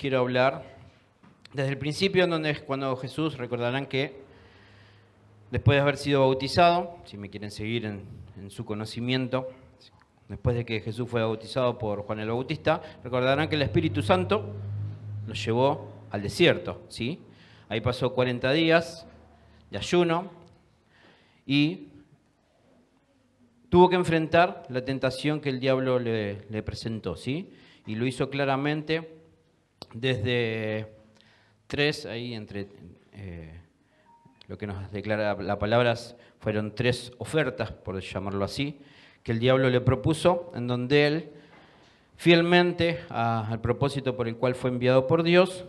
quiero hablar desde el principio, en donde es cuando Jesús, recordarán que después de haber sido bautizado, si me quieren seguir en su conocimiento, después de que Jesús fue bautizado por Juan el Bautista, recordarán que el Espíritu Santo lo llevó al desierto, ¿sí? Ahí pasó 40 días de ayuno y tuvo que enfrentar la tentación que el diablo le presentó, ¿sí? Y lo hizo claramente desde lo que nos declara la palabra fueron 3 ofertas, por llamarlo así, que el diablo le propuso, en donde él, fielmente al propósito por el cual fue enviado por Dios,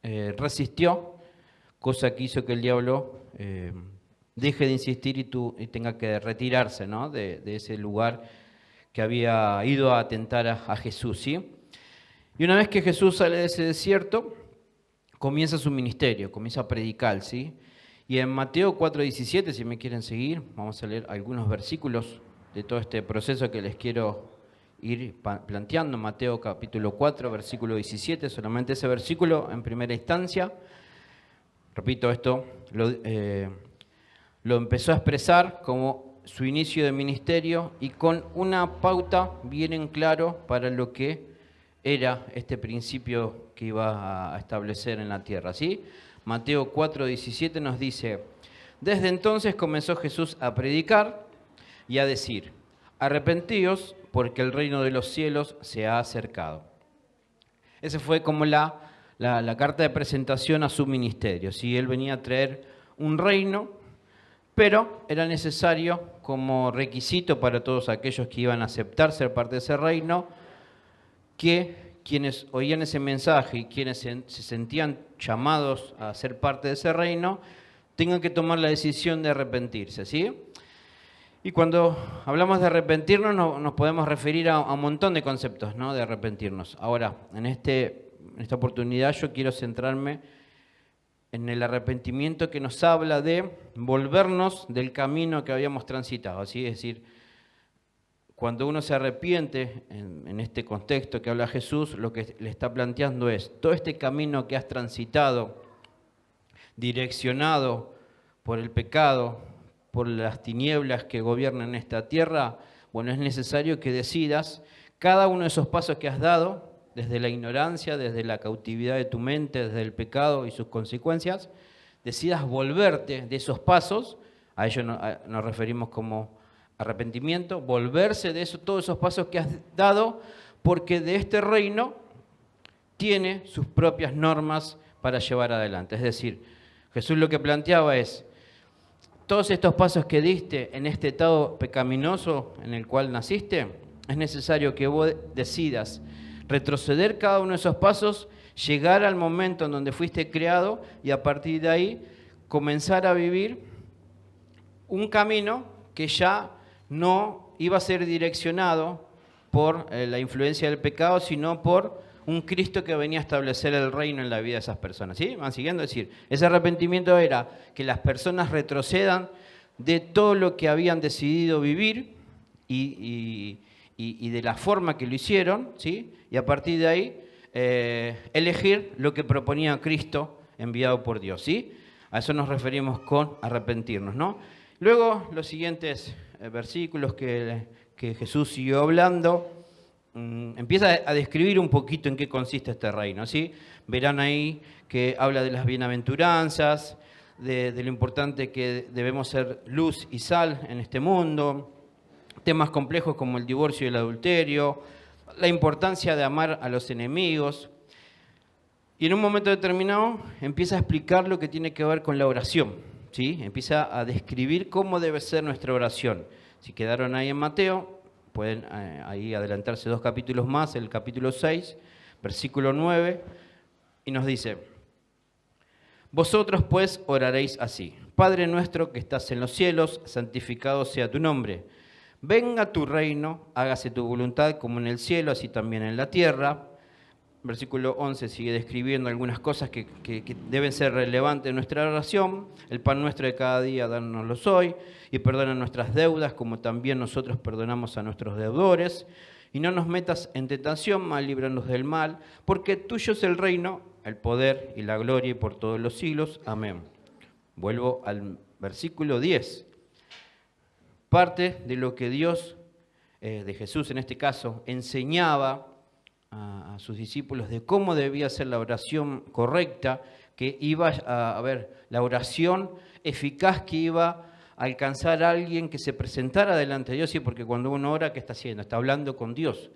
resistió, cosa que hizo que el diablo deje de insistir y tenga que retirarse, ¿no?, de ese lugar que había ido a tentar a Jesús, ¿sí? Y una vez que Jesús sale de ese desierto, comienza su ministerio, comienza a predicar, ¿sí? Y en Mateo 4:17, si me quieren seguir, vamos a leer algunos versículos de todo este proceso que les quiero ir planteando. Mateo capítulo 4, versículo 17, solamente ese versículo en primera instancia. Repito, esto lo empezó a expresar como su inicio de ministerio y con una pauta bien en claro para lo que era este principio que iba a establecer en la tierra, ¿sí? Mateo 4:17 nos dice: desde entonces comenzó Jesús a predicar y a decir: arrepentíos, porque el reino de los cielos se ha acercado. Esa fue como la carta de presentación a su ministerio, ¿sí? Él venía a traer un reino, pero era necesario como requisito para todos aquellos que iban a aceptar ser parte de ese reino, que quienes oían ese mensaje y quienes se sentían llamados a ser parte de ese reino, tengan que tomar la decisión de arrepentirse, ¿sí? Y cuando hablamos de arrepentirnos nos podemos referir a un montón de conceptos, ¿no?, de arrepentirnos. Ahora, en esta oportunidad yo quiero centrarme en el arrepentimiento que nos habla de volvernos del camino que habíamos transitado, ¿sí? Es decir, cuando uno se arrepiente, en este contexto que habla Jesús, lo que le está planteando es: todo este camino que has transitado, direccionado por el pecado, por las tinieblas que gobiernan esta tierra, bueno, es necesario que decidas cada uno de esos pasos que has dado, desde la ignorancia, desde la cautividad de tu mente, desde el pecado y sus consecuencias, decidas volverte de esos pasos. A ello nos referimos como arrepentimiento, volverse de todos esos pasos que has dado, porque de este reino tiene sus propias normas para llevar adelante. Es decir, Jesús lo que planteaba es: todos estos pasos que diste en este estado pecaminoso en el cual naciste, es necesario que vos decidas retroceder cada uno de esos pasos, llegar al momento en donde fuiste creado y a partir de ahí comenzar a vivir un camino que ya no iba a ser direccionado por la influencia del pecado, sino por un Cristo que venía a establecer el reino en la vida de esas personas, ¿sí? ¿Van siguiendo? Es decir, ese arrepentimiento era que las personas retrocedan de todo lo que habían decidido vivir y de la forma que lo hicieron, ¿sí? Y a partir de ahí elegir lo que proponía Cristo enviado por Dios, ¿sí? A eso nos referimos con arrepentirnos, ¿no? Luego, los siguientes versículos que Jesús siguió hablando, empieza a describir un poquito en qué consiste este reino, ¿sí? Verán ahí que habla de las bienaventuranzas, de lo importante que debemos ser luz y sal en este mundo, temas complejos como el divorcio y el adulterio, la importancia de amar a los enemigos. Y en un momento determinado empieza a explicar lo que tiene que ver con la oración, ¿sí? Empieza a describir cómo debe ser nuestra oración. Si quedaron ahí en Mateo, pueden ahí adelantarse 2 capítulos más, el capítulo 6, versículo 9, y nos dice: vosotros pues oraréis así: Padre nuestro que estás en los cielos, santificado sea tu nombre. Venga tu reino, hágase tu voluntad como en el cielo, así también en la tierra. Versículo 11 sigue describiendo algunas cosas que deben ser relevantes en nuestra oración. El pan nuestro de cada día, dánoslo hoy, y perdona nuestras deudas, como también nosotros perdonamos a nuestros deudores. y no nos metas en tentación, mas líbranos del mal, porque tuyo es el reino, el poder y la gloria y por todos los siglos. Amén. Vuelvo al versículo 10. Parte de lo que Dios, de Jesús en este caso, enseñaba a sus discípulos de cómo debía ser la oración correcta, que iba a ver, la oración eficaz que iba a alcanzar a alguien que se presentara delante de Dios. Sí, porque cuando uno ora, ¿qué está haciendo? Está hablando con Dios.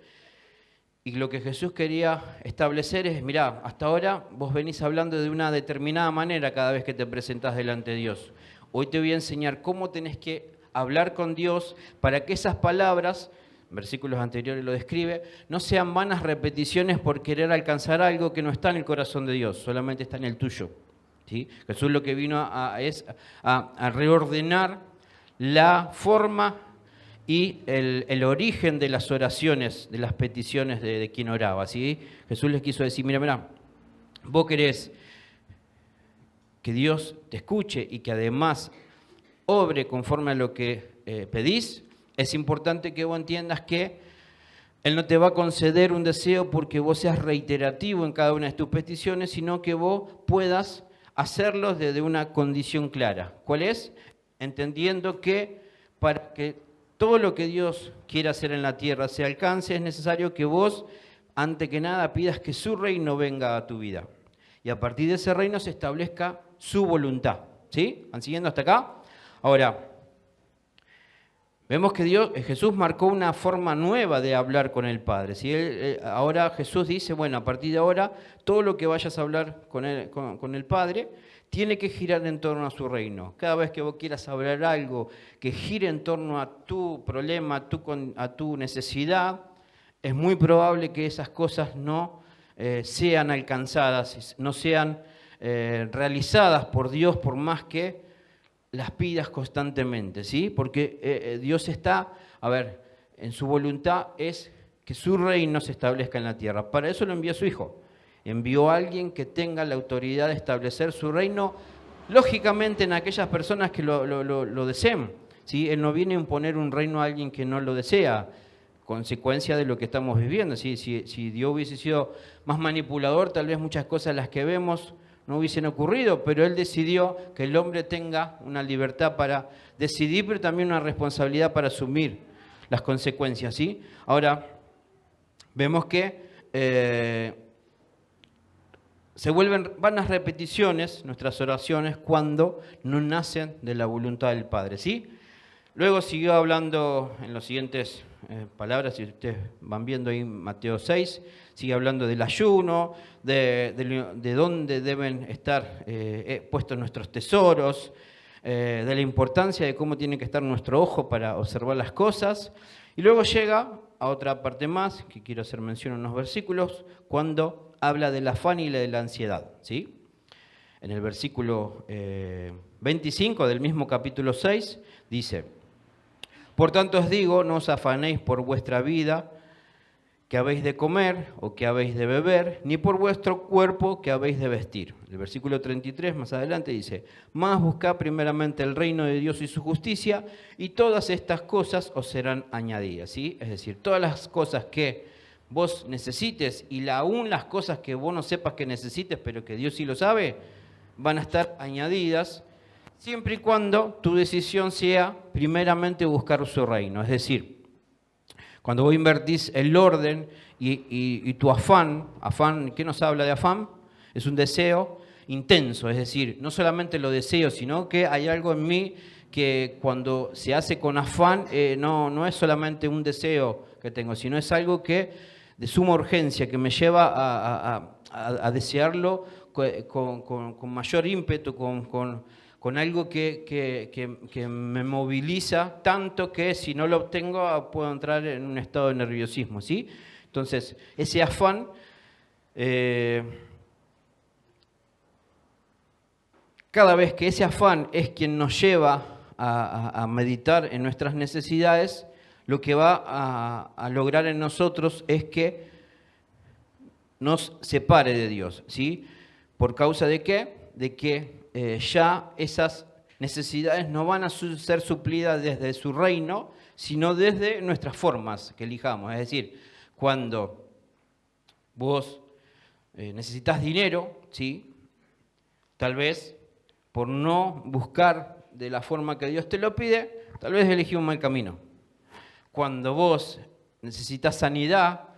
Y lo que Jesús quería establecer es, mirá, hasta ahora vos venís hablando de una determinada manera cada vez que te presentás delante de Dios. Hoy te voy a enseñar cómo tenés que hablar con Dios para que esas palabras, versículos anteriores lo describe, no sean vanas repeticiones por querer alcanzar algo que no está en el corazón de Dios, solamente está en el tuyo. ¿Sí? Jesús lo que vino es a reordenar la forma y el origen de las oraciones, de las peticiones de quien oraba. ¿Sí? Jesús les quiso decir, mira, vos querés que Dios te escuche y que además obre conforme a lo que pedís, es importante que vos entiendas que Él no te va a conceder un deseo porque vos seas reiterativo en cada una de tus peticiones, sino que vos puedas hacerlo desde una condición clara. ¿Cuál es? Entendiendo que para que todo lo que Dios quiera hacer en la tierra se alcance, es necesario que vos, ante que nada, pidas que su reino venga a tu vida. Y a partir de ese reino se establezca su voluntad. ¿Sí? ¿Van siguiendo hasta acá? Ahora, vemos que Jesús marcó una forma nueva de hablar con el Padre. ¿Sí? Ahora Jesús dice, bueno, a partir de ahora, todo lo que vayas a hablar con el Padre tiene que girar en torno a su reino. Cada vez que vos quieras hablar algo que gire en torno a tu problema, a tu necesidad, es muy probable que esas cosas no sean alcanzadas, no sean realizadas por Dios, por más que las pidas constantemente, ¿sí? Porque Dios está, en su voluntad es que su reino se establezca en la tierra. Para eso lo envió a su Hijo. Envió a alguien que tenga la autoridad de establecer su reino, lógicamente en aquellas personas que lo deseen, ¿sí? Él no viene a imponer un reino a alguien que no lo desea, consecuencia de lo que estamos viviendo. ¿Sí? Si Dios hubiese sido más manipulador, tal vez muchas cosas las que vemos no hubiesen ocurrido, pero Él decidió que el hombre tenga una libertad para decidir, pero también una responsabilidad para asumir las consecuencias. ¿Sí? Ahora, vemos que se vuelven vanas repeticiones nuestras oraciones cuando no nacen de la voluntad del Padre. ¿Sí? Luego siguió hablando en las siguientes palabras, si ustedes van viendo ahí Mateo 6, sigue hablando del ayuno, de dónde deben estar puestos nuestros tesoros, de la importancia de cómo tiene que estar nuestro ojo para observar las cosas. Y luego llega a otra parte más, que quiero hacer mención en unos versículos, cuando habla del afán y de la ansiedad. ¿Sí? En el versículo 25 del mismo capítulo 6 dice: por tanto os digo, no os afanéis por vuestra vida, que habéis de comer o que habéis de beber, ni por vuestro cuerpo que habéis de vestir. El versículo 33 más adelante dice: mas buscad primeramente el reino de Dios y su justicia, y todas estas cosas os serán añadidas. ¿Sí? Es decir, todas las cosas que vos necesites y aún las cosas que vos no sepas que necesites, pero que Dios sí lo sabe, van a estar añadidas, siempre y cuando tu decisión sea primeramente buscar su reino. Es decir, cuando vos invertís el orden y tu afán, ¿qué nos habla de afán? Es un deseo intenso, es decir, no solamente lo deseo, sino que hay algo en mí que cuando se hace con afán, no es solamente un deseo que tengo, sino es algo que de suma urgencia, que me lleva a desearlo con mayor ímpetu, con algo que me moviliza tanto que si no lo obtengo puedo entrar en un estado de nerviosismo, ¿sí? Entonces, ese afán, cada vez que ese afán es quien nos lleva a meditar en nuestras necesidades, lo que va a lograr en nosotros es que nos separe de Dios, ¿sí? ¿Por causa de qué? De que ya esas necesidades no van a ser suplidas desde su reino, sino desde nuestras formas que elijamos. Es decir, cuando vos necesitas dinero, ¿sí? Tal vez por no buscar de la forma que Dios te lo pide, tal vez elegí un mal camino. Cuando vos necesitas sanidad,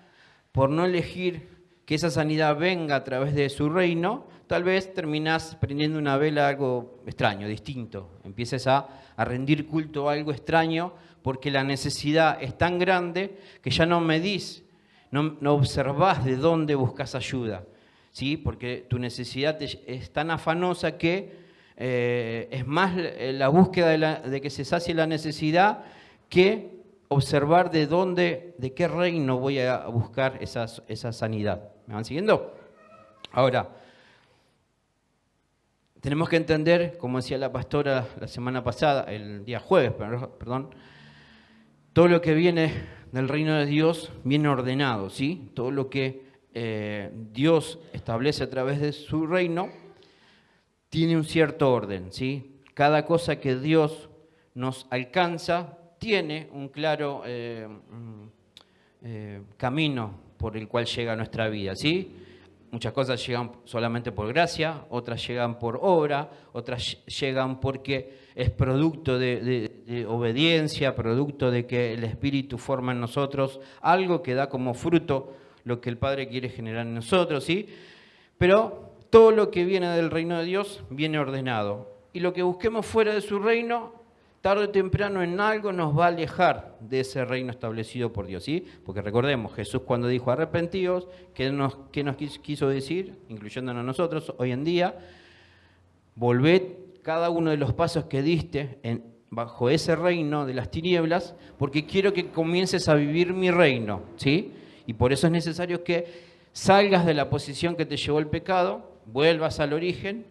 por no elegir que esa sanidad venga a través de su reino, tal vez terminás prendiendo una vela a algo extraño, distinto. Empieces a rendir culto a algo extraño porque la necesidad es tan grande que ya no medís, no observás de dónde buscas ayuda, ¿sí? Porque tu necesidad es tan afanosa que es más la búsqueda de que se sacie la necesidad que observar de qué reino voy a buscar esa sanidad. ¿Me van siguiendo? Ahora, tenemos que entender, como decía la pastora la semana pasada, el día jueves, perdón, todo lo que viene del reino de Dios viene ordenado, ¿sí? Todo lo que Dios establece a través de su reino tiene un cierto orden, ¿sí? Cada cosa que Dios nos alcanza tiene un claro camino por el cual llega a nuestra vida, ¿sí? Muchas cosas llegan solamente por gracia, otras llegan por obra, otras llegan porque es producto de obediencia, producto de que el Espíritu forma en nosotros algo que da como fruto lo que el Padre quiere generar en nosotros, ¿sí? Pero todo lo que viene del reino de Dios viene ordenado. Y lo que busquemos fuera de su reino, tarde o temprano en algo nos va a alejar de ese reino establecido por Dios, ¿sí? Porque recordemos, Jesús cuando dijo arrepentidos, ¿qué nos quiso decir? Incluyéndonos a nosotros hoy en día, volved cada uno de los pasos que diste bajo ese reino de las tinieblas, porque quiero que comiences a vivir mi reino, ¿sí? Y por eso es necesario que salgas de la posición que te llevó el pecado, vuelvas al origen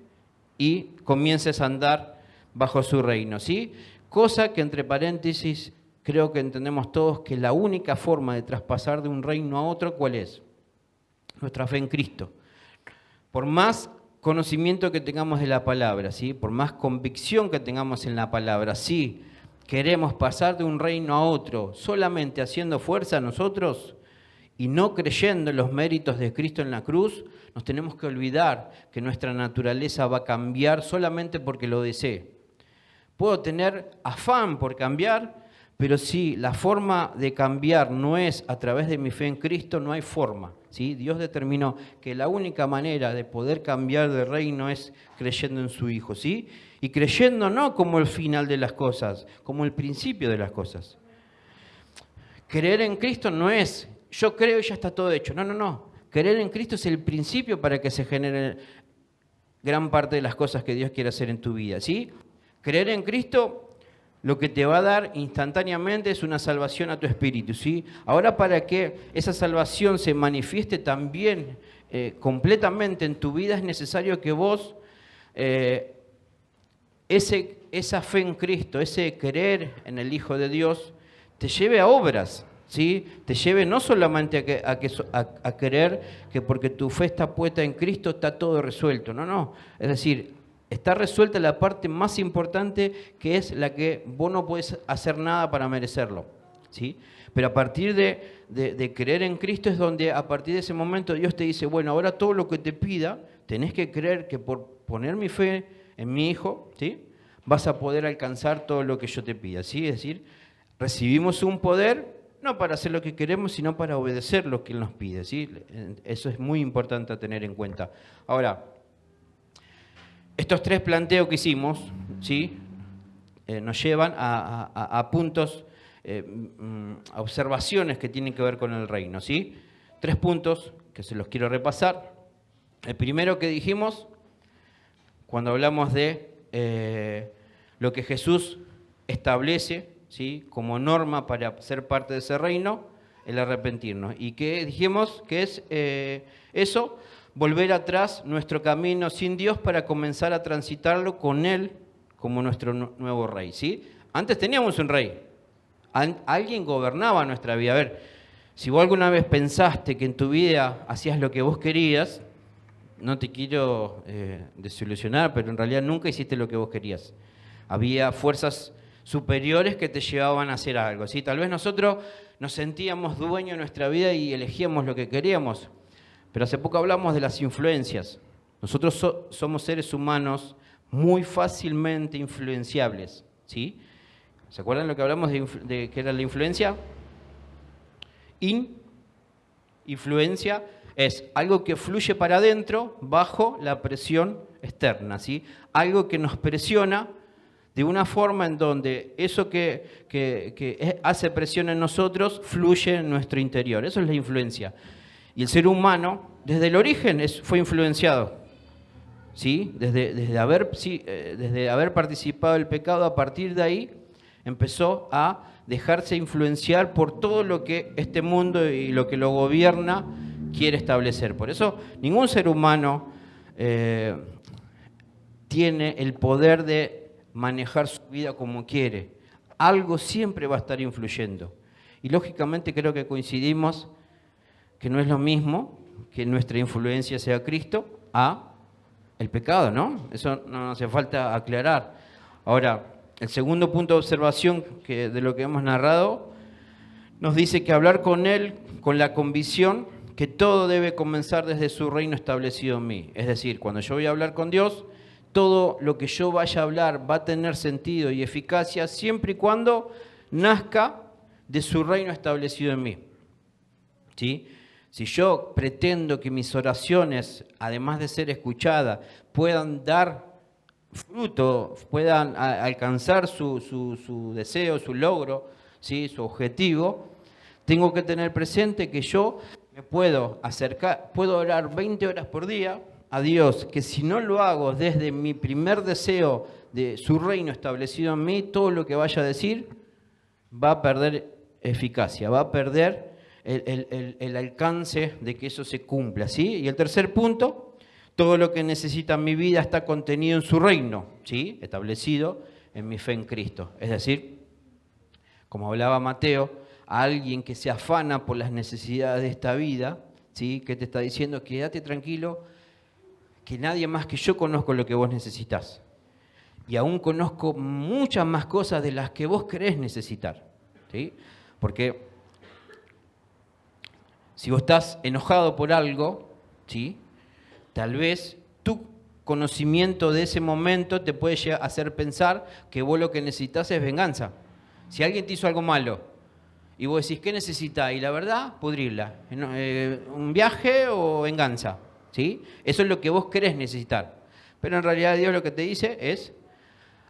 y comiences a andar bajo su reino, ¿sí? Cosa que, entre paréntesis, creo que entendemos todos que la única forma de traspasar de un reino a otro, ¿cuál es? Nuestra fe en Cristo. Por más conocimiento que tengamos de la palabra, ¿sí? Por más convicción que tengamos en la palabra, si queremos pasar de un reino a otro solamente haciendo fuerza nosotros y no creyendo en los méritos de Cristo en la cruz, nos tenemos que olvidar que nuestra naturaleza va a cambiar solamente porque lo desee. Puedo tener afán por cambiar, pero si la forma de cambiar no es a través de mi fe en Cristo, no hay forma, ¿sí? Dios determinó que la única manera de poder cambiar de reino es creyendo en su Hijo, ¿sí? Y creyendo no como el final de las cosas, como el principio de las cosas. Creer en Cristo no es, yo creo y ya está todo hecho. No. Creer en Cristo es el principio para que se genere gran parte de las cosas que Dios quiere hacer en tu vida, ¿sí? Creer en Cristo lo que te va a dar instantáneamente es una salvación a tu espíritu, ¿sí? Ahora, para que esa salvación se manifieste también completamente en tu vida, es necesario que vos, esa fe en Cristo, ese creer en el Hijo de Dios, te lleve a obras, ¿sí? Te lleve no solamente a creer que porque tu fe está puesta en Cristo está todo resuelto, no. Es decir, está resuelta la parte más importante, que es la que vos no podés hacer nada para merecerlo, ¿sí? Pero a partir de creer en Cristo es donde a partir de ese momento Dios te dice, bueno, ahora todo lo que te pida, tenés que creer que por poner mi fe en mi Hijo, ¿sí? Vas a poder alcanzar todo lo que yo te pida, ¿sí? Es decir, recibimos un poder no para hacer lo que queremos, sino para obedecer lo que Él nos pide, ¿sí? Eso es muy importante a tener en cuenta. Ahora, estos tres planteos que hicimos, ¿sí? Nos llevan a puntos, a observaciones que tienen que ver con el reino, ¿sí? 3 puntos que se los quiero repasar. El primero que dijimos, cuando hablamos de lo que Jesús establece, ¿sí? Como norma para ser parte de ese reino, el arrepentirnos. ¿Y qué dijimos? Que es eso, volver atrás nuestro camino sin Dios para comenzar a transitarlo con Él como nuestro nuevo rey, ¿sí? Antes teníamos un rey, alguien gobernaba nuestra vida. A ver, si vos alguna vez pensaste que en tu vida hacías lo que vos querías, no te quiero desilusionar, pero en realidad nunca hiciste lo que vos querías. Había fuerzas superiores que te llevaban a hacer algo, ¿sí? Tal vez nosotros nos sentíamos dueños de nuestra vida y elegíamos lo que queríamos, pero hace poco hablamos de las influencias. Nosotros somos seres humanos muy fácilmente influenciables, ¿sí? ¿Se acuerdan lo que hablamos de qué era la influencia? Influencia es algo que fluye para adentro bajo la presión externa, ¿sí? Algo que nos presiona de una forma en donde eso que hace presión en nosotros fluye en nuestro interior. Eso es la influencia. Y el ser humano, desde el origen, fue influenciado, ¿sí? Desde haber participado del pecado, a partir de ahí empezó a dejarse influenciar por todo lo que este mundo y lo que lo gobierna quiere establecer. Por eso ningún ser humano tiene el poder de manejar su vida como quiere. Algo siempre va a estar influyendo. Y lógicamente creo que coincidimos que no es lo mismo que nuestra influencia sea Cristo a el pecado, ¿no? Eso no hace falta aclarar. Ahora, el segundo punto de observación de lo que hemos narrado nos dice que hablar con Él con la convicción que todo debe comenzar desde su reino establecido en mí. Es decir, cuando yo voy a hablar con Dios, todo lo que yo vaya a hablar va a tener sentido y eficacia siempre y cuando nazca de su reino establecido en mí. ¿Sí? Si yo pretendo que mis oraciones, además de ser escuchadas, puedan dar fruto, puedan alcanzar su deseo, su logro, ¿sí? Su objetivo, tengo que tener presente que yo me puedo acercar, puedo orar 20 horas por día a Dios, que si no lo hago desde mi primer deseo de su reino establecido en mí, todo lo que vaya a decir va a perder eficacia, va a perder el alcance de que eso se cumpla, ¿sí? Y el tercer punto, todo lo que necesita mi vida está contenido en su reino, ¿sí? Establecido en mi fe en Cristo. Es decir, como hablaba Mateo, a alguien que se afana por las necesidades de esta vida, ¿sí? Que te está diciendo, quédate tranquilo, que nadie más que yo conozco lo que vos necesitas. Y aún conozco muchas más cosas de las que vos querés necesitar, ¿sí? Porque si vos estás enojado por algo, ¿sí? Tal vez tu conocimiento de ese momento te puede llegar a hacer pensar que vos lo que necesitas es venganza. Si alguien te hizo algo malo y vos decís, ¿qué necesitas? Y la verdad, pudrirla. ¿Un viaje o venganza? ¿Sí? Eso es lo que vos querés necesitar. Pero en realidad Dios lo que te dice es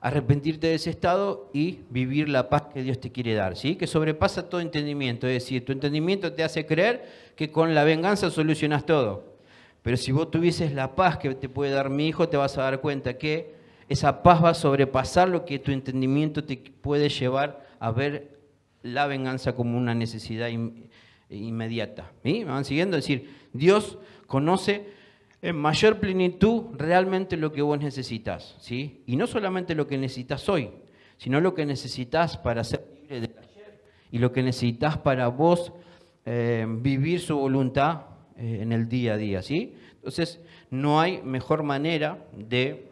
arrepentirte de ese estado y vivir la paz que Dios te quiere dar, ¿sí? Que sobrepasa todo entendimiento. Es decir, tu entendimiento te hace creer que con la venganza solucionas todo. Pero si vos tuvieses la paz que te puede dar mi hijo, te vas a dar cuenta que esa paz va a sobrepasar lo que tu entendimiento te puede llevar a ver la venganza como una necesidad inmediata. ¿Sí? ¿Me van siguiendo? Es decir, Dios conoce en mayor plenitud realmente lo que vos necesitas, ¿sí? Y no solamente lo que necesitas hoy, sino lo que necesitas para ser libre del ayer y lo que necesitas para vos vivir su voluntad en el día a día, ¿sí? Entonces, no hay mejor manera de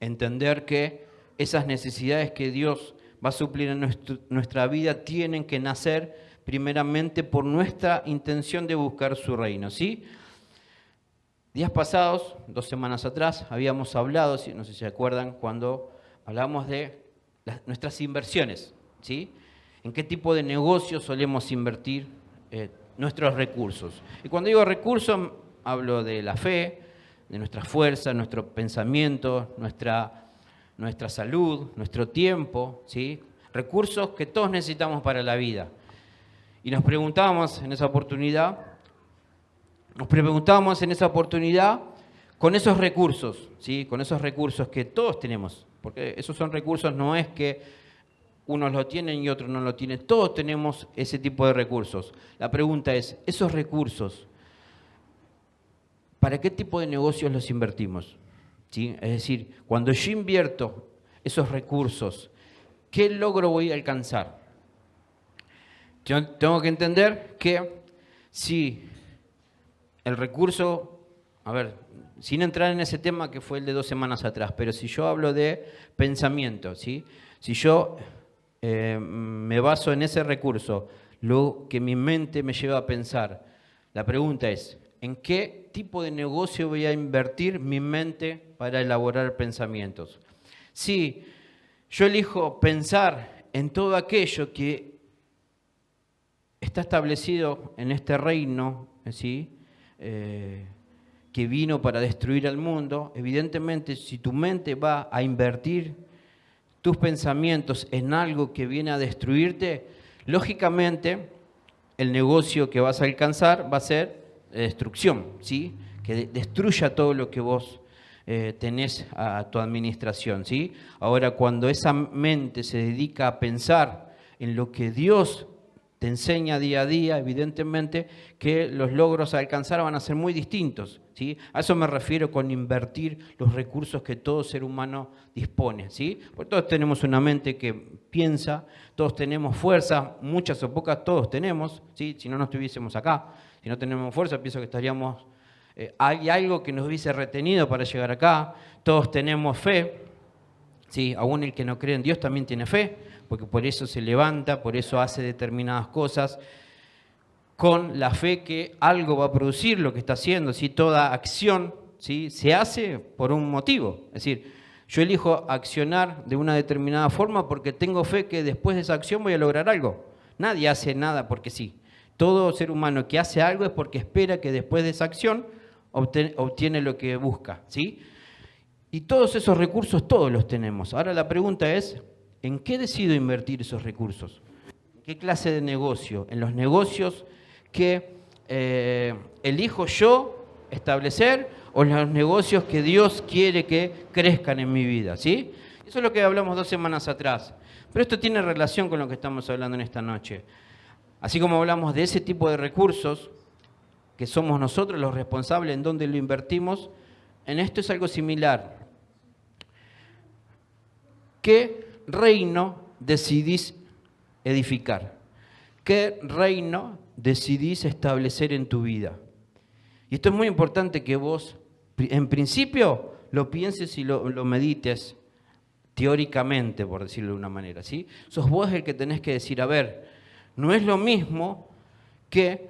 entender que esas necesidades que Dios va a suplir en nuestra vida tienen que nacer primeramente por nuestra intención de buscar su reino, ¿sí? Días pasados, 2 semanas atrás, habíamos hablado, no sé si se acuerdan, cuando hablamos de nuestras inversiones, ¿sí? ¿En qué tipo de negocios solemos invertir nuestros recursos? Y cuando digo recursos, hablo de la fe, de nuestra fuerza, nuestro pensamiento, nuestra salud, nuestro tiempo, ¿sí? Recursos que todos necesitamos para la vida. Y nos preguntábamos en esa oportunidad, con esos recursos, ¿sí? Con esos recursos que todos tenemos, porque esos son recursos, no es que unos lo tienen y otros no lo tienen, todos tenemos ese tipo de recursos. La pregunta es, esos recursos, ¿para qué tipo de negocios los invertimos? ¿Sí? Es decir, cuando yo invierto esos recursos, ¿qué logro voy a alcanzar? Yo tengo que entender que si el recurso, sin entrar en ese tema que fue el de 2 semanas atrás, pero si yo hablo de pensamiento, ¿sí? Si yo me baso en ese recurso, lo que mi mente me lleva a pensar, la pregunta es, ¿en qué tipo de negocio voy a invertir mi mente para elaborar pensamientos? Si yo elijo pensar en todo aquello que está establecido en este reino, ¿sí? Que vino para destruir al mundo, evidentemente si tu mente va a invertir tus pensamientos en algo que viene a destruirte, lógicamente el negocio que vas a alcanzar va a ser destrucción, ¿sí? Que destruya todo lo que vos tenés a tu administración, ¿sí? Ahora, cuando esa mente se dedica a pensar en lo que Dios te enseña día a día, evidentemente que los logros a alcanzar van a ser muy distintos, ¿sí? A eso me refiero con invertir los recursos que todo ser humano dispone, ¿sí? Porque todos tenemos una mente que piensa, todos tenemos fuerza, muchas o pocas todos tenemos, ¿sí? Si no, no estuviésemos acá. Si no tenemos fuerza, pienso que estaríamos... hay algo que nos hubiese retenido para llegar acá. Todos tenemos fe, ¿sí? Aún el que no cree en Dios también tiene fe, porque por eso se levanta, por eso hace determinadas cosas, con la fe que algo va a producir lo que está haciendo, ¿sí? Toda acción, ¿sí? Se hace por un motivo. Es decir, yo elijo accionar de una determinada forma porque tengo fe que después de esa acción voy a lograr algo. Nadie hace nada porque sí. Todo ser humano que hace algo es porque espera que después de esa acción obtiene lo que busca, ¿sí? Y todos esos recursos, todos los tenemos. Ahora la pregunta es, ¿en qué decido invertir esos recursos? ¿En qué clase de negocio? ¿En los negocios que elijo yo establecer o en los negocios que Dios quiere que crezcan en mi vida? ¿Sí? Eso es lo que hablamos 2 semanas atrás. Pero esto tiene relación con lo que estamos hablando en esta noche. Así como hablamos de ese tipo de recursos, que somos nosotros los responsables en dónde lo invertimos, en esto es algo similar. ¿Qué reino decidís edificar? ¿Qué reino decidís establecer en tu vida? Y esto es muy importante que vos, en principio, lo pienses y lo medites teóricamente, por decirlo de una manera, ¿sí? Sos vos el que tenés que decir, a ver, no es lo mismo que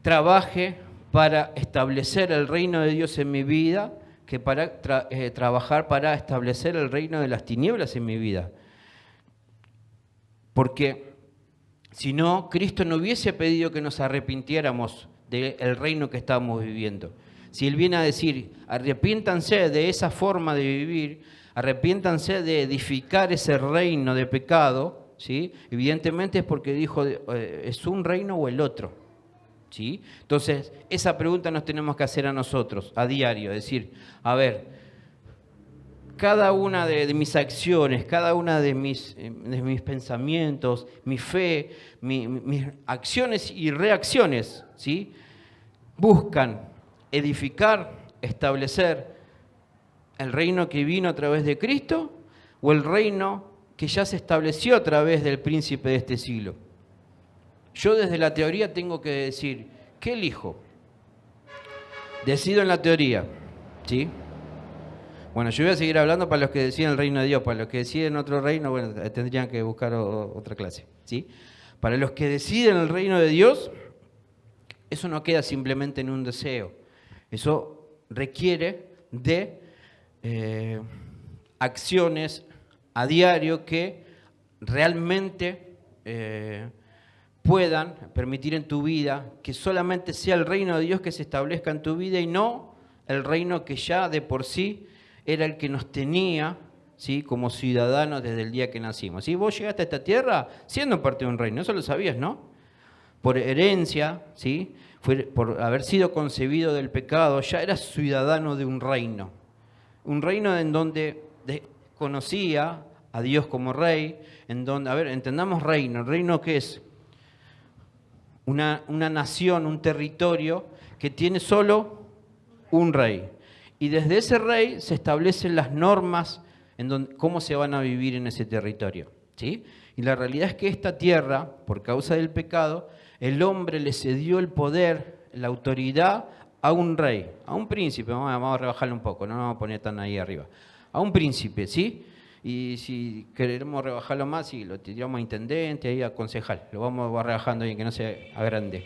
trabaje para establecer el reino de Dios en mi vida que para trabajar para establecer el reino de las tinieblas en mi vida. Porque si no, Cristo no hubiese pedido que nos arrepintiéramos del reino que estamos viviendo. Si Él viene a decir, arrepiéntanse de esa forma de vivir, arrepiéntanse de edificar ese reino de pecado, ¿sí? Evidentemente es porque dijo, ¿es un reino o el otro? ¿Sí? Entonces, esa pregunta nos tenemos que hacer a nosotros, a diario, decir, a ver, cada una de mis acciones, cada una de mis pensamientos, mi fe, mis acciones y reacciones, ¿sí? Buscan edificar, establecer el reino que vino a través de Cristo o el reino que ya se estableció a través del príncipe de este siglo. Yo desde la teoría tengo que decir, ¿qué elijo? Decido en la teoría, ¿sí? Bueno, yo voy a seguir hablando para los que deciden el reino de Dios, para los que deciden otro reino, bueno, tendrían que buscar otra clase, ¿sí? Para los que deciden el reino de Dios, eso no queda simplemente en un deseo, eso requiere de acciones a diario que realmente puedan permitir en tu vida que solamente sea el reino de Dios que se establezca en tu vida y no el reino que ya de por sí era el que nos tenía, ¿sí? Como ciudadanos desde el día que nacimos. ¿Sí? Vos llegaste a esta tierra siendo parte de un reino, eso lo sabías, ¿no? Por herencia, ¿sí? Por haber sido concebido del pecado, ya eras ciudadano de un reino en donde conocía a Dios como rey, en donde, a ver, entendamos reino. ¿El reino qué es? Una nación, un territorio que tiene solo un rey. Y desde ese rey se establecen las normas en donde, cómo se van a vivir en ese territorio, ¿sí? Y la realidad es que esta tierra, por causa del pecado, el hombre le cedió el poder, la autoridad a un rey, a un príncipe, vamos a rebajarlo un poco, no nos vamos a poner tan ahí arriba, a un príncipe, ¿sí? Y si queremos rebajarlo más, sí, lo tiramos a intendente, ahí a concejal, lo vamos rebajando bien, que no se agrande.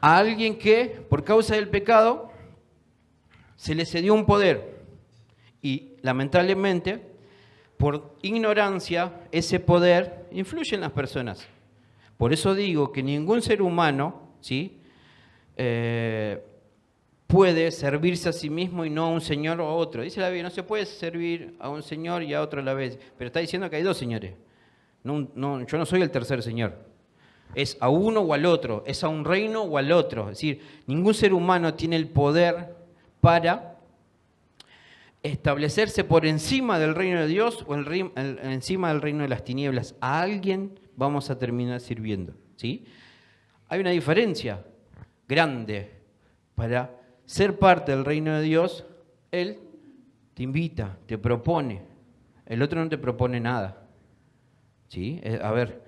A alguien que, por causa del pecado, se le cedió un poder y, lamentablemente, por ignorancia, ese poder influye en las personas. Por eso digo que ningún ser humano, ¿sí?, puede servirse a sí mismo y no a un señor o a otro. Dice la Biblia, no se puede servir a un señor y a otro a la vez. Pero está diciendo que hay dos señores. Yo no soy el tercer señor. Es a uno o al otro, es a un reino o al otro. Es decir, ningún ser humano tiene el poder para establecerse por encima del reino de Dios o encima del reino de las tinieblas. A alguien vamos a terminar sirviendo, ¿sí? Hay una diferencia grande. Para ser parte del reino de Dios, Él te invita, te propone. El otro no te propone nada, ¿sí? A ver,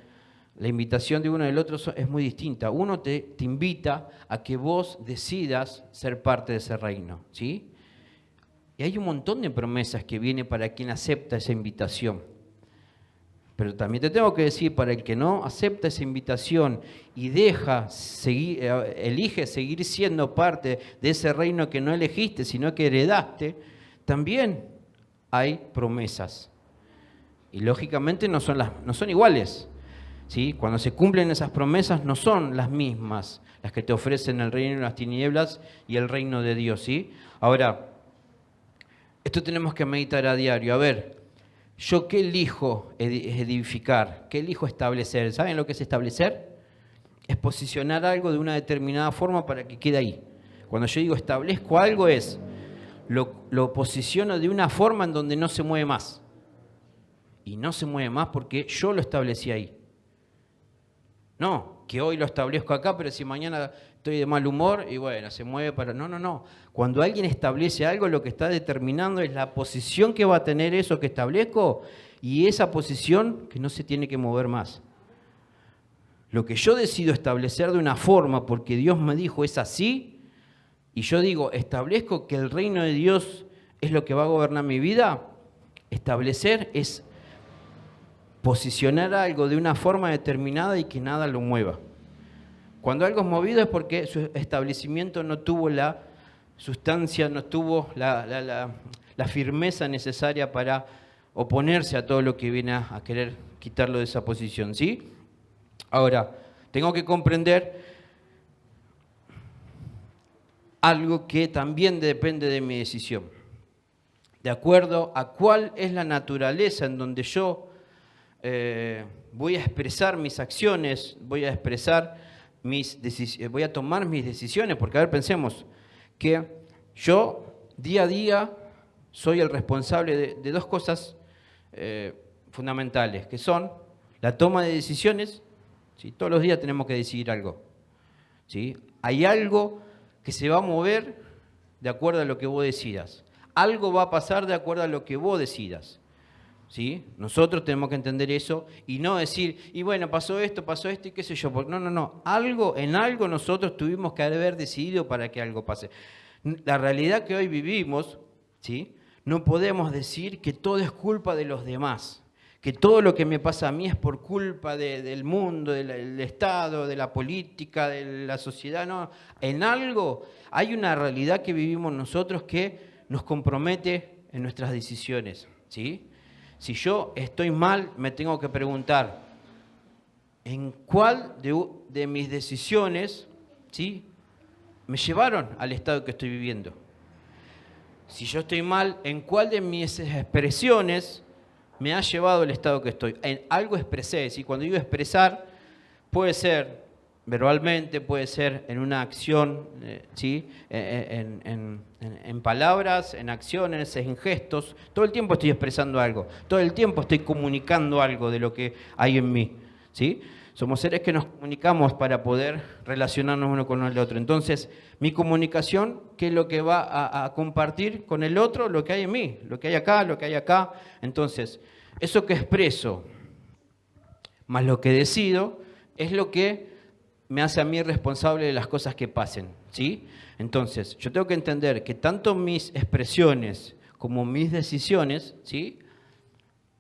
la invitación de uno y del otro es muy distinta. Uno te invita a que vos decidas ser parte de ese reino, ¿sí? Y hay un montón de promesas que vienen para quien acepta esa invitación. Pero también te tengo que decir, para el que no acepta esa invitación y elige seguir siendo parte de ese reino que no elegiste, sino que heredaste, también hay promesas. Y lógicamente no son iguales, ¿sí? Cuando se cumplen esas promesas no son las mismas las que te ofrecen el reino de las tinieblas y el reino de Dios, ¿sí? Ahora, esto tenemos que meditar a diario. A ver, ¿yo qué elijo edificar? ¿Qué elijo establecer? ¿Saben lo que es establecer? Es posicionar algo de una determinada forma para que quede ahí. Cuando yo digo establezco algo lo posiciono de una forma en donde no se mueve más. Y no se mueve más porque yo lo establecí ahí. No, que hoy lo establezco acá, pero si mañana estoy de mal humor y bueno, se mueve para... No. Cuando alguien establece algo, lo que está determinando es la posición que va a tener eso que establezco y esa posición que no se tiene que mover más. Lo que yo decido establecer de una forma porque Dios me dijo es así y yo digo, establezco que el reino de Dios es lo que va a gobernar mi vida, establecer es posicionar algo de una forma determinada y que nada lo mueva. Cuando algo es movido es porque su establecimiento no tuvo la sustancia, no tuvo la firmeza necesaria para oponerse a todo lo que viene a querer quitarlo de esa posición, ¿sí? Ahora, tengo que comprender algo que también depende de mi decisión. De acuerdo a cuál es la naturaleza en donde yo voy a expresar mis acciones, voy a tomar mis decisiones, porque a ver, pensemos que yo día a día soy el responsable de dos cosas fundamentales, que son la toma de decisiones, ¿sí? Todos los días tenemos que decidir algo, ¿sí? Hay algo que se va a mover de acuerdo a lo que vos decidas, algo va a pasar de acuerdo a lo que vos decidas. ¿Sí? Nosotros tenemos que entender eso y no decir, y bueno, pasó esto y qué sé yo. No. En algo nosotros tuvimos que haber decidido para que algo pase. La realidad que hoy vivimos, ¿sí? No podemos decir que todo es culpa de los demás, que todo lo que me pasa a mí es por culpa del mundo, del Estado, de la política, de la sociedad. No, en algo hay una realidad que vivimos nosotros que nos compromete en nuestras decisiones, ¿sí? Si yo estoy mal, me tengo que preguntar, ¿en cuál de mis decisiones, ¿sí?, me llevaron al estado que estoy viviendo? Si yo estoy mal, ¿en cuál de mis expresiones me ha llevado al estado que estoy? En algo expresé, ¿sí? Cuando digo expresar, puede ser verbalmente, puede ser en una acción, ¿sí? En palabras, en acciones, en gestos. Todo el tiempo estoy expresando algo, todo el tiempo estoy comunicando algo de lo que hay en mí, ¿sí? Somos seres que nos comunicamos para poder relacionarnos uno con el otro. Entonces, mi comunicación, ¿qué es lo que va a compartir con el otro? Lo que hay en mí, lo que hay acá, lo que hay acá. Entonces, eso que expreso, más lo que decido, es lo que me hace a mí responsable de las cosas que pasen, ¿sí? Entonces, yo tengo que entender que tanto mis expresiones como mis decisiones, ¿sí?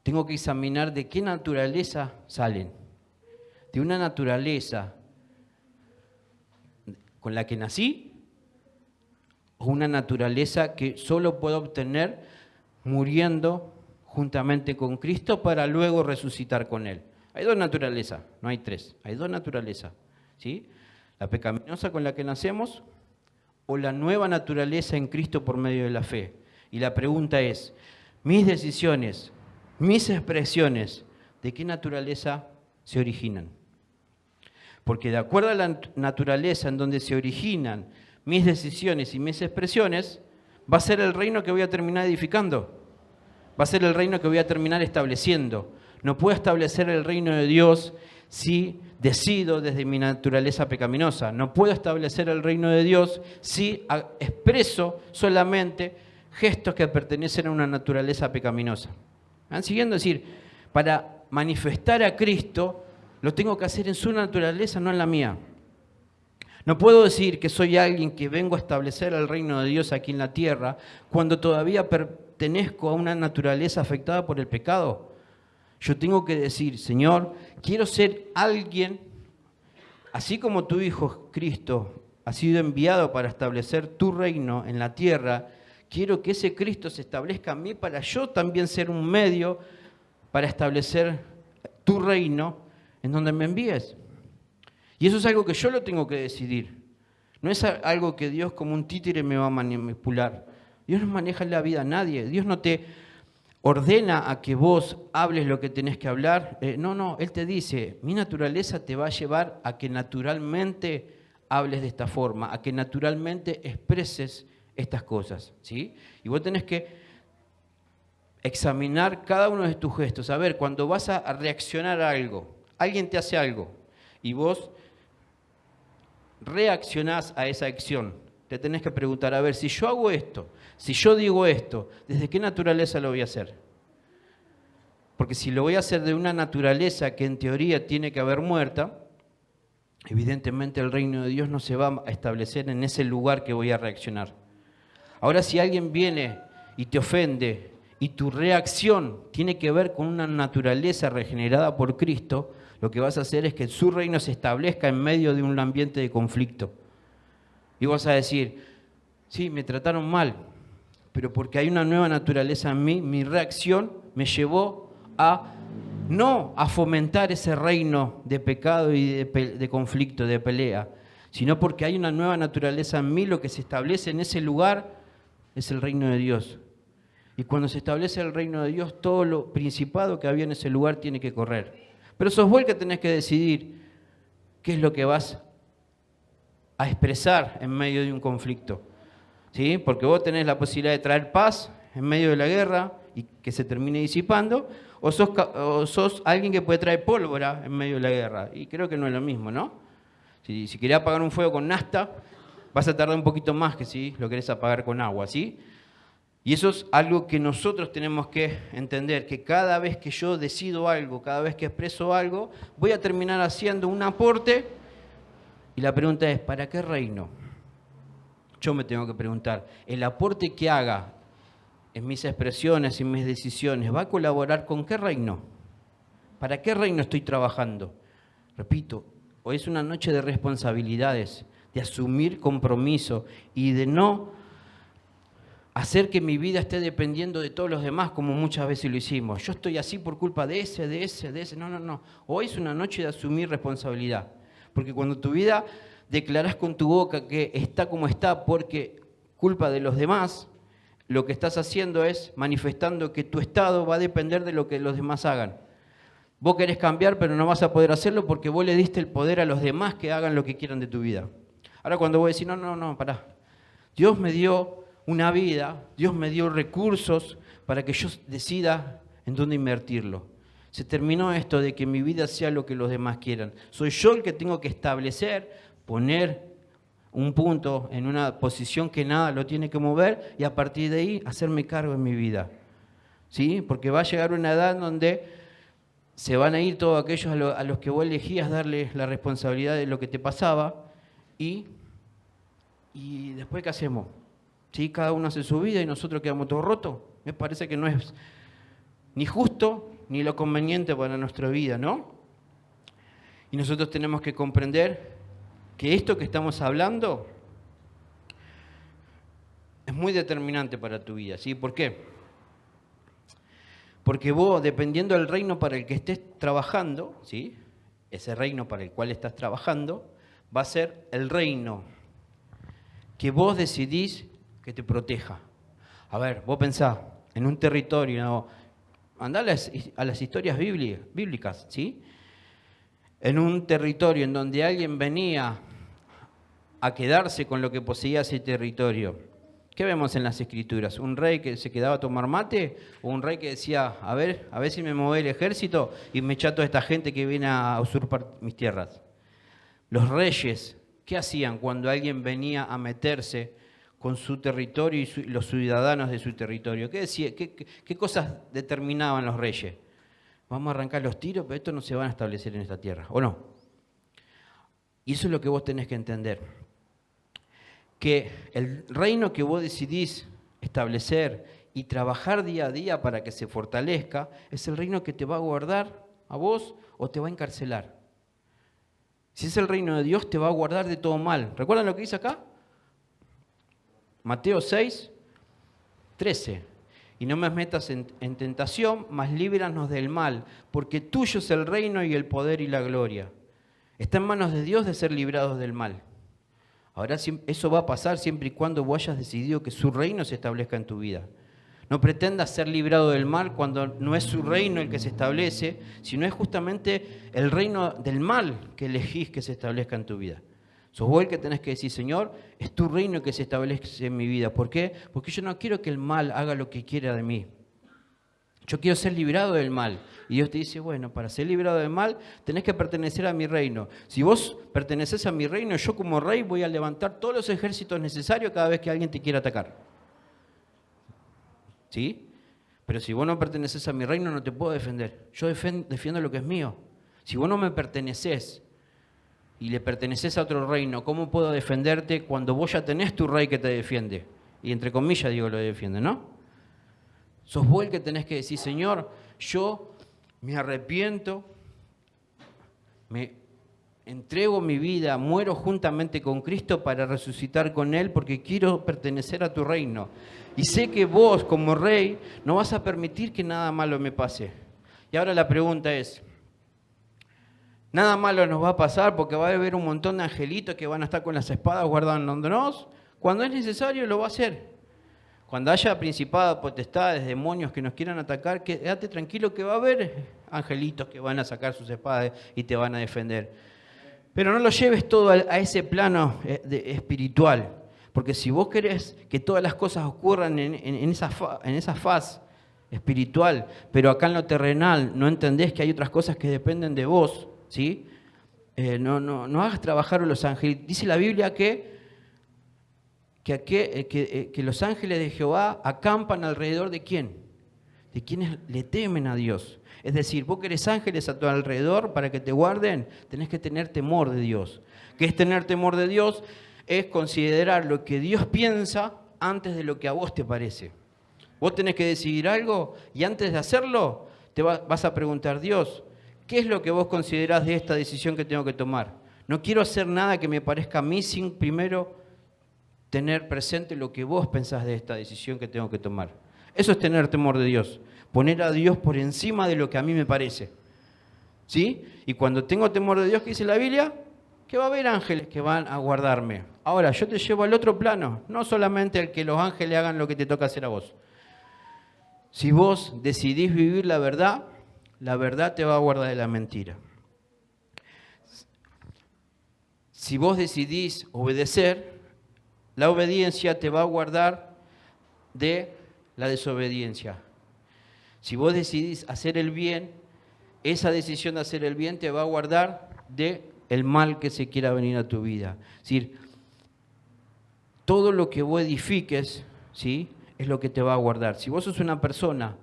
Tengo que examinar de qué naturaleza salen. De una naturaleza con la que nací o una naturaleza que solo puedo obtener muriendo juntamente con Cristo para luego resucitar con Él. Hay dos naturalezas, no hay tres, hay dos naturalezas, ¿sí? La pecaminosa con la que nacemos o la nueva naturaleza en Cristo por medio de la fe. Y la pregunta es, mis decisiones, mis expresiones, ¿de qué naturaleza se originan? Porque de acuerdo a la naturaleza en donde se originan mis decisiones y mis expresiones, va a ser el reino que voy a terminar edificando. Va a ser el reino que voy a terminar estableciendo. No puedo establecer el reino de Dios si decido desde mi naturaleza pecaminosa. No puedo establecer el reino de Dios si expreso solamente gestos que pertenecen a una naturaleza pecaminosa. ¿Me van siguiendo? Es decir, para manifestar a Cristo, lo tengo que hacer en su naturaleza, no en la mía. No puedo decir que soy alguien que vengo a establecer el reino de Dios aquí en la tierra cuando todavía pertenezco a una naturaleza afectada por el pecado. Yo tengo que decir, Señor, quiero ser alguien, así como tu Hijo Cristo ha sido enviado para establecer tu reino en la tierra, quiero que ese Cristo se establezca en mí para yo también ser un medio para establecer tu reino en donde me envíes. Y eso es algo que yo lo tengo que decidir. No es algo que Dios como un títere me va a manipular. Dios no maneja la vida a nadie. Dios no te ordena a que vos hables lo que tenés que hablar. No, Él te dice, mi naturaleza te va a llevar a que naturalmente hables de esta forma, a que naturalmente expreses estas cosas, ¿sí? Y vos tenés que examinar cada uno de tus gestos. A ver, cuando vas a reaccionar a algo, alguien te hace algo y vos reaccionás a esa acción, te tenés que preguntar, a ver, si yo hago esto, si yo digo esto, ¿desde qué naturaleza lo voy a hacer? Porque si lo voy a hacer de una naturaleza que en teoría tiene que haber muerta, evidentemente el reino de Dios no se va a establecer en ese lugar que voy a reaccionar. Ahora, si alguien viene y te ofende y tu reacción tiene que ver con una naturaleza regenerada por Cristo, lo que vas a hacer es que su reino se establezca en medio de un ambiente de conflicto. Y vas a decir, sí, me trataron mal, pero porque hay una nueva naturaleza en mí, mi reacción me llevó no a fomentar ese reino de pecado y de conflicto, de pelea, sino porque hay una nueva naturaleza en mí, lo que se establece en ese lugar es el reino de Dios. Y cuando se establece el reino de Dios, todo lo principado que había en ese lugar tiene que correr. Pero sos vos el que tenés que decidir qué es lo que vas a expresar en medio de un conflicto, ¿sí? Porque vos tenés la posibilidad de traer paz en medio de la guerra y que se termine disipando, o sos alguien que puede traer pólvora en medio de la guerra. Y creo que no es lo mismo, ¿no? Si querés apagar un fuego con nafta, vas a tardar un poquito más que si lo querés apagar con agua, ¿sí? Y eso es algo que nosotros tenemos que entender, que cada vez que yo decido algo, cada vez que expreso algo, voy a terminar haciendo un aporte. Y la pregunta es, ¿para qué reino? Yo me tengo que preguntar, ¿el aporte que haga en mis expresiones y en mis decisiones va a colaborar con qué reino? ¿Para qué reino estoy trabajando? Repito, hoy es una noche de responsabilidades, de asumir compromiso y de no hacer que mi vida esté dependiendo de todos los demás, como muchas veces lo hicimos. Yo estoy así por culpa de ese. No. Hoy es una noche de asumir responsabilidad. Porque cuando tu vida declarás con tu boca que está como está porque culpa de los demás, lo que estás haciendo es manifestando que tu estado va a depender de lo que los demás hagan. Vos querés cambiar, pero no vas a poder hacerlo porque vos le diste el poder a los demás que hagan lo que quieran de tu vida. Ahora cuando vos decís, no, pará. Dios me dio una vida, Dios me dio recursos para que yo decida en dónde invertirlo. Se terminó esto de que mi vida sea lo que los demás quieran. Soy yo el que tengo que establecer, poner un punto en una posición que nada lo tiene que mover y a partir de ahí hacerme cargo en mi vida. ¿Sí? Porque va a llegar una edad donde se van a ir todos aquellos a los que vos elegías darles la responsabilidad de lo que te pasaba y después ¿qué hacemos? ¿Sí? Cada uno hace su vida y nosotros quedamos todos rotos. Me parece que no es ni justo ni lo conveniente para nuestra vida, ¿no? Y nosotros tenemos que comprender que esto que estamos hablando es muy determinante para tu vida, ¿sí? ¿Por qué? Porque vos, dependiendo del reino para el que estés trabajando, ¿sí? Ese reino para el cual estás trabajando, va a ser el reino que vos decidís que te proteja. A ver, vos pensás en un territorio, ¿no? Andá a las historias bíblicas, ¿sí? En un territorio en donde alguien venía a quedarse con lo que poseía ese territorio. ¿Qué vemos en las Escrituras? ¿Un rey que se quedaba a tomar mate? ¿O un rey que decía, a ver si me mueve el ejército y me echa toda esta gente que viene a usurpar mis tierras? Los reyes, ¿qué hacían cuando alguien venía a meterse con su territorio y los ciudadanos de su territorio? ¿Qué decía? ¿Qué cosas determinaban los reyes? Vamos a arrancar los tiros, pero estos no se van a establecer en esta tierra, ¿o no? Y eso es lo que vos tenés que entender. Que el reino que vos decidís establecer y trabajar día a día para que se fortalezca, es el reino que te va a guardar a vos o te va a encarcelar. Si es el reino de Dios, te va a guardar de todo mal. ¿Recuerdan lo que dice acá? Mateo 6, 13. Y no me metas en tentación, mas líbranos del mal, porque tuyo es el reino y el poder y la gloria. Está en manos de Dios de ser librados del mal. Ahora eso va a pasar siempre y cuando vos hayas decidido que su reino se establezca en tu vida. No pretendas ser librado del mal cuando no es su reino el que se establece, sino es justamente el reino del mal que elegís que se establezca en tu vida. Sos vos el que tenés que decir, Señor, es tu reino que se establece en mi vida. ¿Por qué? Porque yo no quiero que el mal haga lo que quiera de mí. Yo quiero ser librado del mal. Y Dios te dice, bueno, para ser librado del mal tenés que pertenecer a mi reino. Si vos pertenecés a mi reino, yo como rey voy a levantar todos los ejércitos necesarios cada vez que alguien te quiera atacar. ¿Sí? Pero si vos no pertenecés a mi reino, no te puedo defender. Yo defiendo lo que es mío. Si vos no me pertenecés y le pertenecés a otro reino, ¿cómo puedo defenderte cuando vos ya tenés tu rey que te defiende? Y entre comillas digo lo defiende, ¿no? Sos vos el que tenés que decir, Señor, yo me arrepiento, me entrego mi vida, muero juntamente con Cristo para resucitar con Él porque quiero pertenecer a tu reino. Y sé que vos, como rey, no vas a permitir que nada malo me pase. Y ahora la pregunta es, ¿nada malo nos va a pasar porque va a haber un montón de angelitos que van a estar con las espadas guardándonos? Cuando es necesario lo va a hacer. Cuando haya principados, potestades, demonios que nos quieran atacar, quédate tranquilo que va a haber angelitos que van a sacar sus espadas y te van a defender. Pero no lo lleves todo a ese plano espiritual, porque si vos querés que todas las cosas ocurran en esa faz espiritual, pero acá en lo terrenal no entendés que hay otras cosas que dependen de vos, ¿sí? No hagas trabajar a los ángeles. Dice la Biblia que los ángeles de Jehová acampan alrededor de ¿quién? De quienes le temen a Dios. Es decir, vos querés ángeles a tu alrededor para que te guarden, tenés que tener temor de Dios. ¿Qué es tener temor de Dios? Es considerar lo que Dios piensa antes de lo que a vos te parece. Vos tenés que decidir algo y antes de hacerlo te vas a preguntar, Dios, ¿qué es lo que vos considerás de esta decisión que tengo que tomar? No quiero hacer nada que me parezca a mí sin primero tener presente lo que vos pensás de esta decisión que tengo que tomar. Eso es tener temor de Dios. Poner a Dios por encima de lo que a mí me parece. ¿Sí? Y cuando tengo temor de Dios, ¿qué dice la Biblia? Que va a haber ángeles que van a guardarme. Ahora, yo te llevo al otro plano. No solamente el que los ángeles hagan lo que te toca hacer a vos. Si vos decidís vivir la verdad te va a guardar de la mentira. Si vos decidís obedecer, la obediencia te va a guardar de la desobediencia. Si vos decidís hacer el bien, esa decisión de hacer el bien te va a guardar de el mal que se quiera venir a tu vida. Es decir, todo lo que vos edifiques, ¿sí?, es lo que te va a guardar. Si vos sos una persona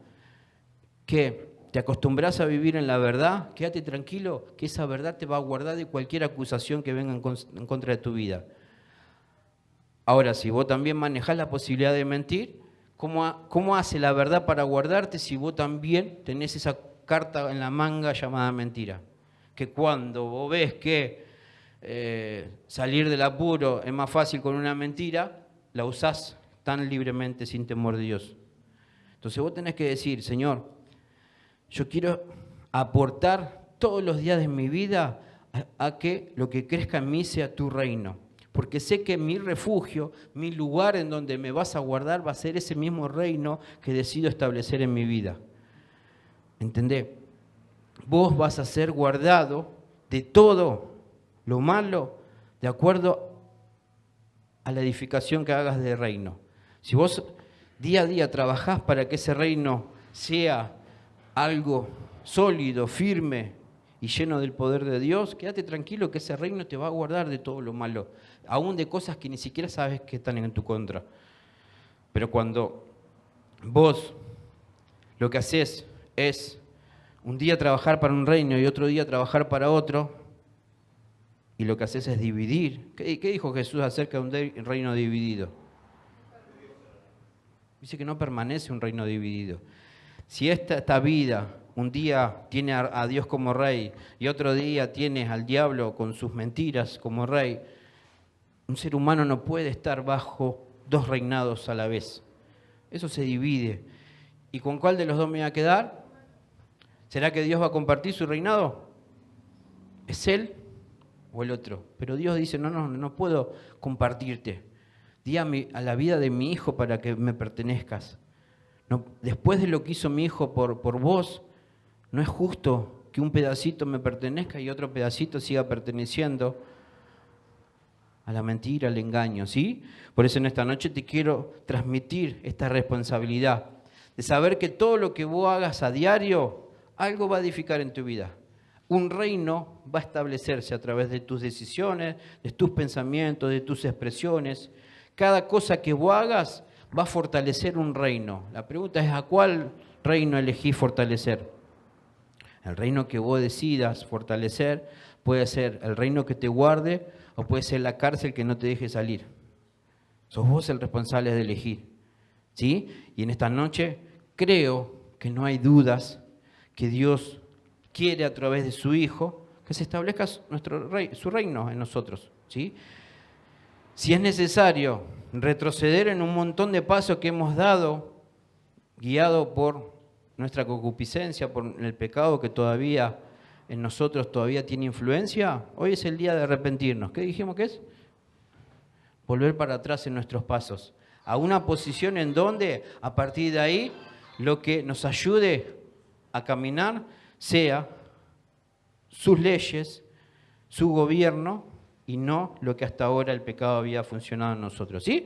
que te acostumbras a vivir en la verdad, quédate tranquilo que esa verdad te va a guardar de cualquier acusación que venga en contra de tu vida. Ahora, si vos también manejás la posibilidad de mentir, ¿cómo hace la verdad para guardarte si vos también tenés esa carta en la manga llamada mentira? Que cuando vos ves que salir del apuro es más fácil con una mentira, la usás tan libremente sin temor de Dios. Entonces vos tenés que decir, Señor, yo quiero aportar todos los días de mi vida a que lo que crezca en mí sea tu reino. Porque sé que mi refugio, mi lugar en donde me vas a guardar va a ser ese mismo reino que decido establecer en mi vida. ¿Entendés? Vos vas a ser guardado de todo lo malo de acuerdo a la edificación que hagas de reino. Si vos día a día trabajás para que ese reino sea algo sólido, firme y lleno del poder de Dios, quédate tranquilo que ese reino te va a guardar de todo lo malo, aún de cosas que ni siquiera sabes que están en tu contra. Pero cuando vos lo que haces es un día trabajar para un reino y otro día trabajar para otro, y lo que haces es dividir. ¿Qué dijo Jesús acerca de un reino dividido? Dice que no permanece un reino dividido. Si esta vida un día tiene a Dios como rey y otro día tienes al diablo con sus mentiras como rey, un ser humano no puede estar bajo dos reinados a la vez. Eso se divide. ¿Y con cuál de los dos me voy a quedar? ¿Será que Dios va a compartir su reinado? ¿Es Él o el otro? Pero Dios dice, no puedo compartirte. Di a la vida de mi hijo para que me pertenezcas. No, después de lo que hizo mi hijo por vos, no es justo que un pedacito me pertenezca y otro pedacito siga perteneciendo a la mentira, al engaño, ¿sí? Por eso en esta noche te quiero transmitir esta responsabilidad de saber que todo lo que vos hagas a diario, algo va a edificar en tu vida. Un reino va a establecerse a través de tus decisiones, de tus pensamientos, de tus expresiones. Cada cosa que vos hagas va a fortalecer un reino. La pregunta es, ¿a cuál reino elegís fortalecer? El reino que vos decidas fortalecer puede ser el reino que te guarde o puede ser la cárcel que no te deje salir. Sos vos el responsable de elegir, ¿sí? Y en esta noche creo que no hay dudas que Dios quiere a través de su Hijo que se establezca su reino en nosotros, ¿sí? Si es necesario retroceder en un montón de pasos que hemos dado, guiado por nuestra concupiscencia, por el pecado que todavía en nosotros todavía tiene influencia, hoy es el día de arrepentirnos. ¿Qué dijimos que es? Volver para atrás en nuestros pasos, a una posición en donde a partir de ahí lo que nos ayude a caminar sea sus leyes, su gobierno y no lo que hasta ahora el pecado había funcionado en nosotros, ¿sí?